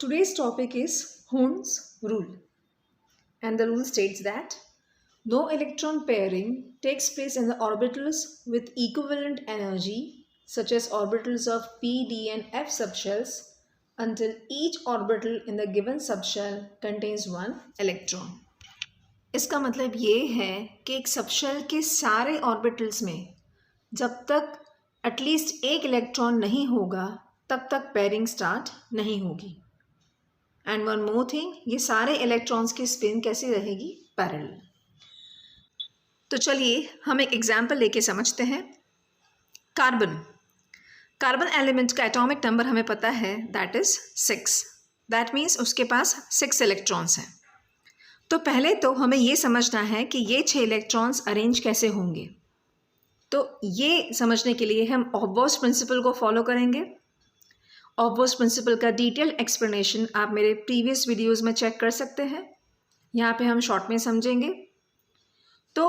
Today's topic is Hund's rule, and the rule states that no electron pairing takes place in the orbitals with equivalent energy, such as orbitals of p, d, and f subshells, until each orbital in the given subshell contains one electron. इसका मतलब ये है कि एक subshell के सारे orbitals में जब तक एटलीस्ट एक इलेक्ट्रॉन नहीं होगा तब तक पेयरिंग स्टार्ट नहीं होगी. एंड वन मोर थिंग, ये सारे इलेक्ट्रॉन्स की स्पिन कैसी रहेगी? पैरेलल. तो चलिए हम एक एग्जाम्पल लेके समझते हैं. कार्बन एलिमेंट का एटॉमिक नंबर हमें पता है, दैट इज 6. दैट मीन्स उसके पास 6 इलेक्ट्रॉन्स हैं. तो पहले तो हमें ये समझना है कि ये 6 इलेक्ट्रॉन्स अरेंज कैसे होंगे. तो ये समझने के लिए हम ऑब्वर्स प्रिंसिपल को फॉलो करेंगे. ऑब्वर्स प्रिंसिपल का डिटेल एक्सप्लेनेशन आप मेरे प्रीवियस वीडियोस में चेक कर सकते हैं. यहाँ पे हम शॉर्ट में समझेंगे. तो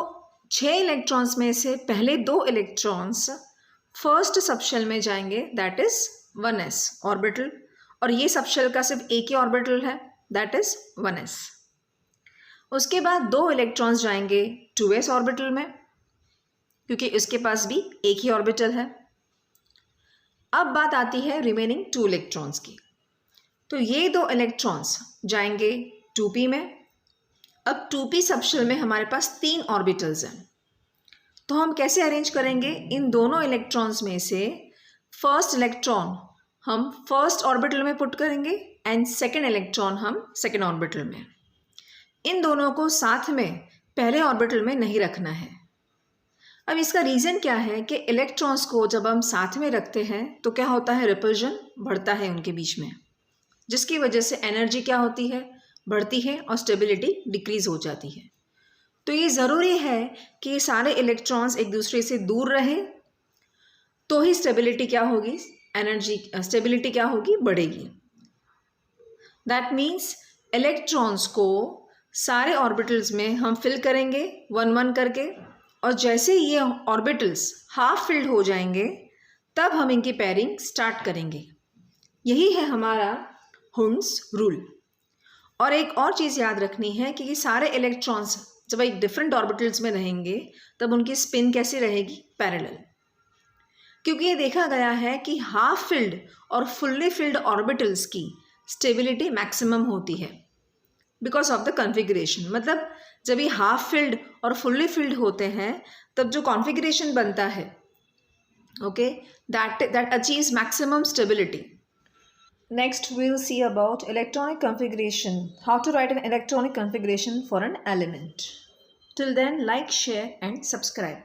6 इलेक्ट्रॉन्स में से पहले 2 इलेक्ट्रॉन्स फर्स्ट सबशेल में जाएंगे, दैट इज 1s ऑर्बिटल, और ये सबशेल का सिर्फ एक ही ऑर्बिटल है, दैट इज 1s. उसके बाद 2 इलेक्ट्रॉन्स जाएंगे 2s ऑर्बिटल में, क्योंकि उसके पास भी एक ही ऑर्बिटल है. अब बात आती है रिमेनिंग 2 इलेक्ट्रॉन्स की. तो ये 2 इलेक्ट्रॉन्स जाएंगे 2p में. अब 2p सबशेल में हमारे पास 3 ऑर्बिटल्स हैं. तो हम कैसे अरेंज करेंगे? इन दोनों इलेक्ट्रॉन्स में से फर्स्ट इलेक्ट्रॉन हम फर्स्ट ऑर्बिटल में पुट करेंगे एंड सेकेंड इलेक्ट्रॉन हम सेकेंड ऑर्बिटल में. इन दोनों को साथ में पहले ऑर्बिटल में नहीं रखना है. अब इसका रीज़न क्या है कि इलेक्ट्रॉन्स को जब हम साथ में रखते हैं तो क्या होता है? रिपल्जन बढ़ता है उनके बीच में, जिसकी वजह से एनर्जी क्या होती है? बढ़ती है और स्टेबिलिटी डिक्रीज हो जाती है. तो ये ज़रूरी है कि ये सारे इलेक्ट्रॉन्स एक दूसरे से दूर रहे, तो ही स्टेबिलिटी क्या होगी? एनर्जी स्टेबिलिटी क्या होगी? बढ़ेगी. दैट मीन्स इलेक्ट्रॉन्स को सारे ऑर्बिटल्स में हम फिल करेंगे 1-1 करके, और जैसे ये ऑर्बिटल्स हाफ फिल्ड हो जाएंगे तब हम इनकी पेयरिंग स्टार्ट करेंगे. यही है हमारा हुंड्स रूल. और एक और चीज़ याद रखनी है कि ये सारे इलेक्ट्रॉन्स जब एक डिफरेंट ऑर्बिटल्स में रहेंगे तब उनकी स्पिन कैसी रहेगी? पैरेलल. क्योंकि ये देखा गया है कि हाफ फिल्ड और फुल्ली फिल्ड ऑर्बिटल्स की स्टेबिलिटी मैक्सिमम होती है बिकॉज ऑफ द कॉन्फ़िगरेशन. मतलब जब ये हाफ फिल्ड और फुल्ली फिल्ड होते हैं तब जो कॉन्फ़िगरेशन बनता है, okay, that achieves maximum stability. Next we will see about electronic configuration, how to write an electronic configuration for an element. Till then, like, share and subscribe.